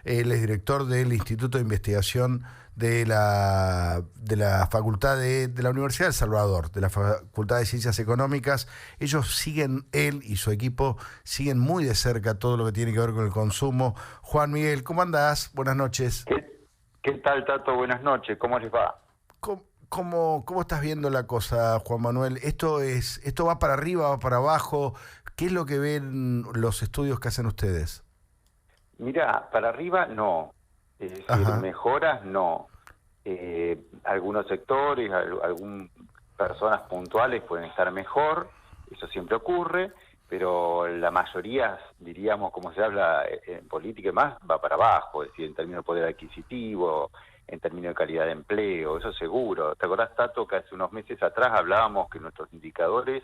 Él es director del Instituto de Investigación de la Facultad de la Universidad de El Salvador, de la Facultad de Ciencias Económicas. Ellos siguen, él y su equipo, siguen muy de cerca todo lo que tiene que ver con el consumo. Juan Miguel, ¿cómo andás? Buenas noches. ¿Qué tal, Tato? Buenas noches, ¿cómo les va? ¿Cómo estás viendo la cosa, Juan Manuel? ¿Esto va para arriba, va para abajo? ¿Qué es lo que ven los estudios que hacen ustedes? Mirá, para arriba no, es decir, Ajá. mejoras no. Algunos sectores, algunas personas puntuales pueden estar mejor, eso siempre ocurre, pero la mayoría, diríamos, como se habla en política y más, va para abajo, es decir, en términos de poder adquisitivo, en términos de calidad de empleo, eso seguro. ¿Te acordás, Tato, que hace unos meses atrás hablábamos que nuestros indicadores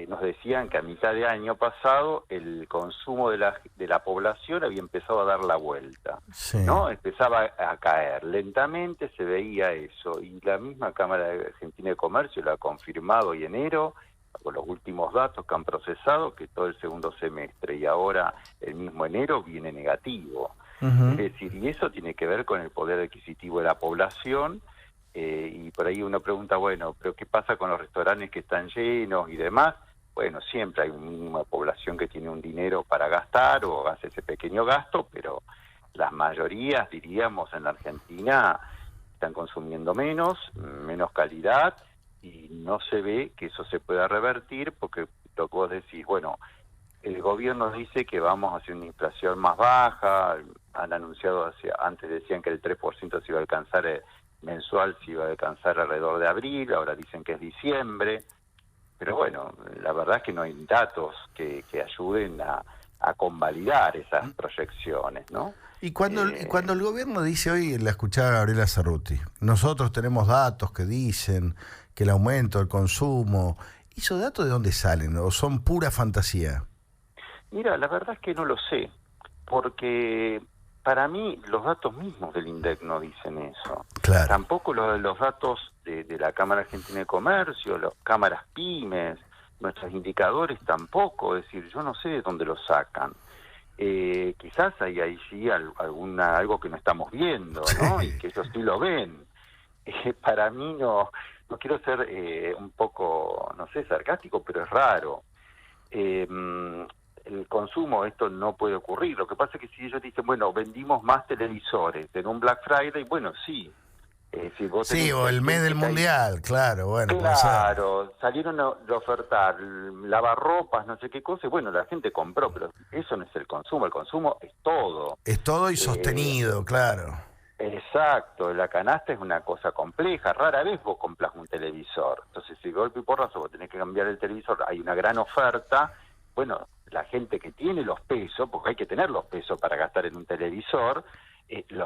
nos decían que a mitad de año pasado el consumo de la población había empezado a dar la vuelta, Sí. ¿no? Empezaba a caer lentamente, se veía eso, y la misma Cámara Argentina de Comercio lo ha confirmado hoy enero, con los últimos datos que han procesado, que todo el segundo semestre y ahora el mismo enero viene negativo. Es Ujú. decir, y eso tiene que ver con el poder adquisitivo de la población. Y por ahí uno pregunta, bueno, pero ¿qué pasa con los restaurantes que están llenos y demás? Bueno, siempre hay un mínimo de población que tiene un dinero para gastar o hace ese pequeño gasto, pero las mayorías, diríamos, en la Argentina están consumiendo menos calidad, y no se ve que eso se pueda revertir, porque lo que vos decís, bueno, el gobierno dice que vamos hacia una inflación más baja, han anunciado, antes decían que el 3% se iba a alcanzar mensual, se iba a alcanzar alrededor de abril, ahora dicen que es diciembre, pero bueno, la verdad es que no hay datos que ayuden a convalidar esas proyecciones, ¿no? Y cuando el gobierno dice, hoy la escuchaba a Gabriela Cerruti, nosotros tenemos datos que dicen que el aumento del consumo, ¿esos datos de dónde salen? ¿O son pura fantasía? Mira, la verdad es que no lo sé, porque para mí los datos mismos del INDEC no dicen eso. Claro. Tampoco los datos de la Cámara Argentina de Comercio, las cámaras pymes, nuestros indicadores tampoco, es decir, yo no sé de dónde los sacan. Quizás hay ahí sí algo que no estamos viendo, ¿no? Y Sí. que ellos sí lo ven. Para mí no quiero ser un poco, no sé, sarcástico, pero es raro. eh, el consumo, esto no puede ocurrir. Lo que pasa es que si ellos dicen, bueno, vendimos más televisores en un Black Friday, bueno, sí. Si vos Sí, tenés o el mes del gente que hay, mundial, claro, bueno, puede ser. claro, salieron de ofertar lavarropas, no sé qué cosa, y bueno, la gente compró, pero eso no es el consumo es todo. Es todo y Eh, sostenido, claro. Exacto, la canasta es una cosa compleja, rara vez vos compras un televisor, entonces si de golpe y porrazo vos tenés que cambiar el televisor, hay una gran oferta, bueno, la gente que tiene los pesos, porque hay que tener los pesos para gastar en un televisor,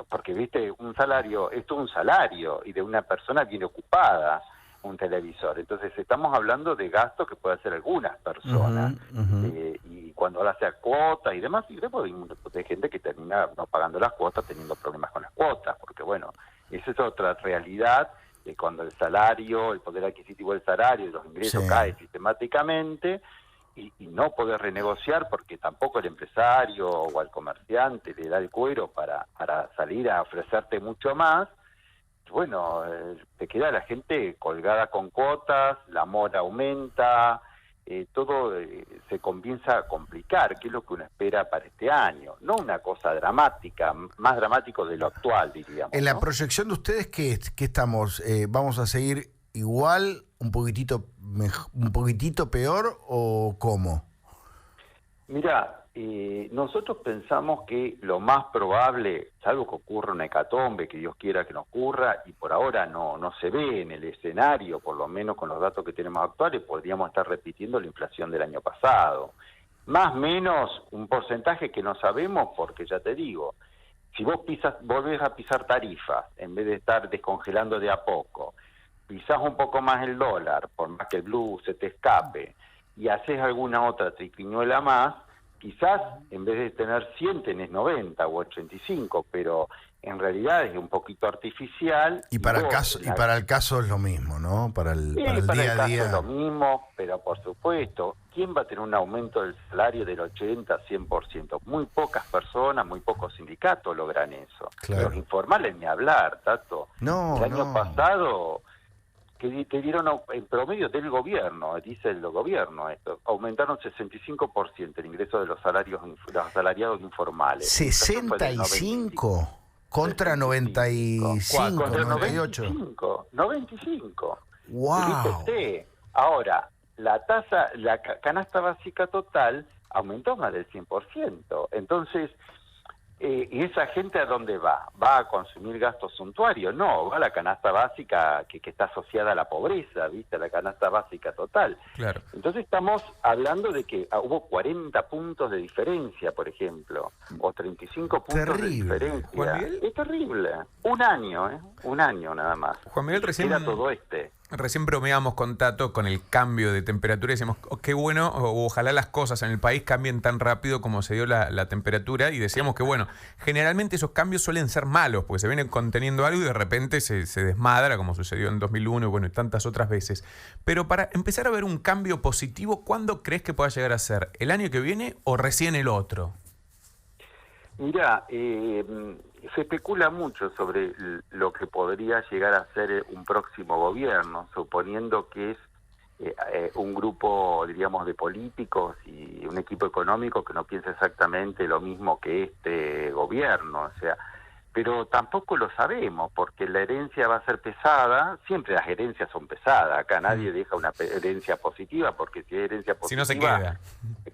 porque viste, un salario, esto es un salario, y de una persona bien ocupada, un televisor, entonces estamos hablando de gastos que pueden hacer algunas personas, Ujú, ujú. y cuando ahora sea cuotas y demás, y después hay gente que termina no pagando las cuotas, teniendo problemas con las cuotas, porque bueno, esa es otra realidad, de cuando el salario, el poder adquisitivo del salario y los Sí. ingresos cae sistemáticamente, y no poder renegociar porque tampoco el empresario o al comerciante le da el cuero para salir a ofrecerte mucho más. Bueno, te queda la gente colgada con cuotas, la mora aumenta, todo se comienza a complicar, que es lo que uno espera para este año. No una cosa dramática, más dramático de lo actual, En diríamos, la ¿no? proyección de ustedes, ¿qué estamos? ¿Vamos a seguir igual, un poquitito peor o cómo? Mira, nosotros pensamos que lo más probable, salvo que ocurra una hecatombe, que Dios quiera que no ocurra, y por ahora no se ve en el escenario, por lo menos con los datos que tenemos actuales, podríamos estar repitiendo la inflación del año pasado. Más o menos un porcentaje que no sabemos, porque ya te digo, si vos volvés a pisar tarifas, en vez de estar descongelando de a poco, pisás un poco más el dólar, por más que el blue se te escape, y haces alguna otra triquiñuela más, quizás en vez de tener 100 tenés 90 o 85, pero en realidad es un poquito artificial. Y para el caso es lo mismo, ¿no? Para el Para día el a caso día. es lo mismo, pero por supuesto, ¿quién va a tener un aumento del salario del 80 a 100%? Muy pocas personas, muy pocos sindicatos logran eso. Claro. Los informales ni hablar, Tato. No, el año pasado, que te dieron en promedio del gobierno, dice el gobierno esto, aumentaron 65% el ingreso de los asalariados informales. 65 contra 95, Contra 98. 95. Wow. Fíjate. Ahora, la canasta básica total aumentó más del 100%. Entonces, ¿y esa gente a dónde va? ¿Va a consumir gastos suntuarios? No, va a la canasta básica que está asociada a la pobreza, ¿viste? La canasta básica total. Claro. Entonces estamos hablando de que hubo 40 puntos de diferencia, por ejemplo, o 35 puntos de diferencia. Juan Miguel. Es terrible. Un año nada más. Juan Miguel, Era todo Recién bromeábamos con Tato con el cambio de temperatura y decíamos, qué bueno, ojalá las cosas en el país cambien tan rápido como se dio la temperatura, y decíamos que bueno, generalmente esos cambios suelen ser malos, porque se viene conteniendo algo y de repente se desmadra, como sucedió en 2001 y bueno, y tantas otras veces. Pero para empezar a ver un cambio positivo, ¿cuándo crees que pueda llegar a ser? ¿El año que viene o recién el otro? Mira, se especula mucho sobre lo que podría llegar a ser un próximo gobierno, suponiendo que es un grupo, diríamos, de políticos y un equipo económico que no piensa exactamente lo mismo que este gobierno, o sea, pero tampoco lo sabemos, porque la herencia va a ser pesada. Siempre las herencias son pesadas, acá nadie deja una herencia positiva, porque si hay herencia positiva... Si no se queda.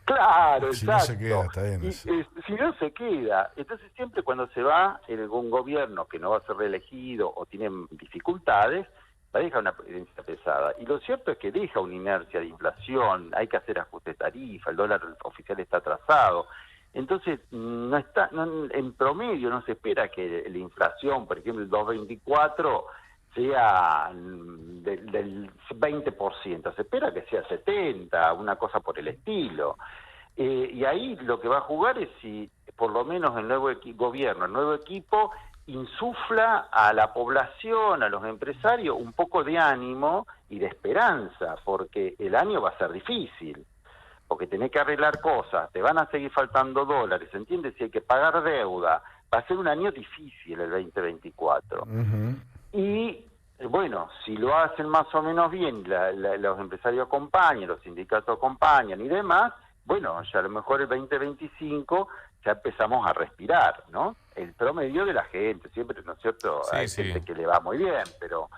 Claro, si exacto. No se queda, está bien. Si no se queda. Entonces siempre cuando se va en algún gobierno que no va a ser reelegido o tiene dificultades, la deja una herencia pesada. Y lo cierto es que deja una inercia de inflación, hay que hacer ajuste de tarifa, el dólar oficial está atrasado. Entonces, en promedio no se espera que la inflación, por ejemplo, el 2,24 sea del 20%, se espera que sea 70%, una cosa por el estilo. Y ahí lo que va a jugar es si, por lo menos el nuevo gobierno, el nuevo equipo, insufla a la población, a los empresarios, un poco de ánimo y de esperanza, porque el año va a ser difícil. Porque tenés que arreglar cosas, te van a seguir faltando dólares, ¿entiendes? Si hay que pagar deuda, va a ser un año difícil el 2024. Uh-huh. Y bueno, si lo hacen más o menos bien, los empresarios acompañan, los sindicatos acompañan y demás, bueno, ya a lo mejor el 2025 ya empezamos a respirar, ¿no? El promedio de la gente, siempre, ¿no es cierto? Sí, hay gente que le va muy bien, pero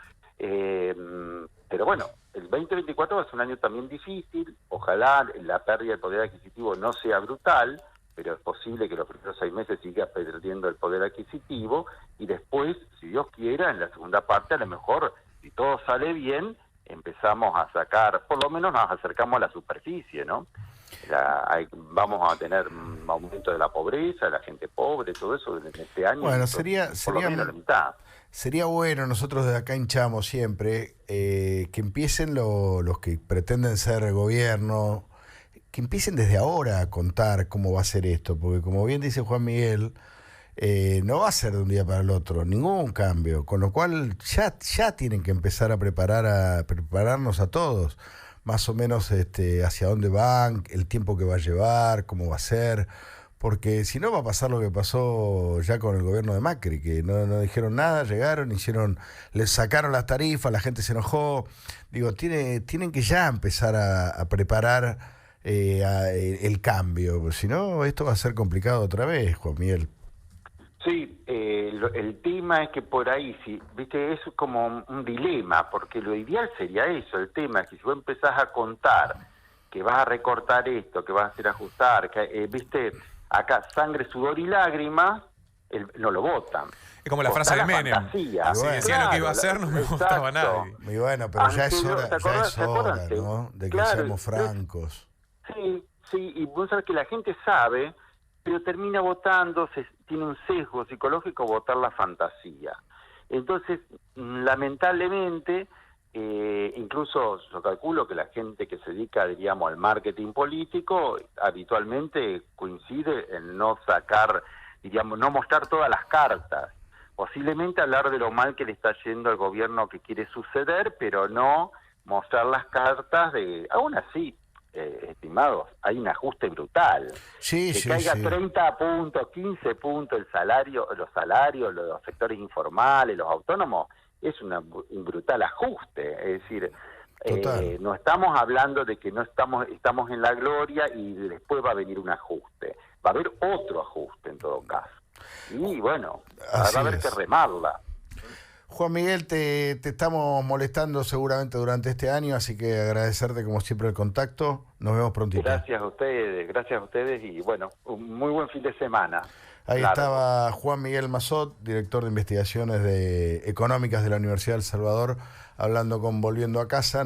bueno, el 2024 va a ser un año también difícil. Ojalá la pérdida de poder adquisitivo no sea brutal, pero es posible que los primeros 6 meses siga perdiendo el poder adquisitivo, y después, si Dios quiera, en la segunda parte, a lo mejor, si todo sale bien, empezamos a sacar, por lo menos nos acercamos a la superficie, ¿no? Vamos a tener un aumento de la pobreza, de la gente pobre, todo eso en este año. Bueno, por lo menos la mitad. Sería bueno, nosotros desde acá hinchamos siempre, que empiecen los que pretenden ser gobierno, que empiecen desde ahora a contar cómo va a ser esto, porque como bien dice Juan Miguel, no va a ser de un día para el otro, ningún cambio, con lo cual ya tienen que empezar a prepararnos a todos, más o menos hacia dónde van, el tiempo que va a llevar, cómo va a ser. Porque si no va a pasar lo que pasó ya con el gobierno de Macri, que no dijeron nada, llegaron, les sacaron las tarifas, la gente se enojó. Digo, tienen que ya empezar a preparar el cambio, si no esto va a ser complicado otra vez, Juan Miguel. Sí, el tema es que por ahí, sí, viste, es como un dilema, porque lo ideal sería eso. El tema es que si vos empezás a contar que vas a recortar esto, que vas a hacer ajustar, que, viste, acá sangre, sudor y lágrimas, no lo votan. Es como la frase de Menem. Si decía lo que iba a hacer, no me gustaba nadie. Muy bueno, pero ya es hora, ¿no? De que seamos francos. Sí, y vos sabés que la gente sabe, pero termina votando, tiene un sesgo psicológico votar la fantasía. Entonces, lamentablemente, Incluso yo calculo que la gente que se dedica, diríamos, al marketing político, habitualmente coincide en no sacar, diríamos, no mostrar todas las cartas. Posiblemente hablar de lo mal que le está yendo al gobierno que quiere suceder, pero no mostrar las cartas de... Aún así, estimados, hay un ajuste brutal. Sí, Que sí, caiga sí. 30 puntos, 15 puntos el salario, los salarios, los sectores informales, los autónomos, es un brutal ajuste. Es decir, Total. no estamos hablando de que no estamos en la gloria y después va a venir un ajuste. Va a haber otro ajuste en todo caso. Y bueno, Así va a haber es. que remarla. Juan Miguel, te estamos molestando seguramente durante este año, así que agradecerte como siempre el contacto. Nos vemos prontito. Gracias a ustedes y bueno, un muy buen fin de semana. Ahí Claro. estaba Juan Miguel Mazot, director de investigaciones económicas de la Universidad del Salvador, hablando con Volviendo a Casa.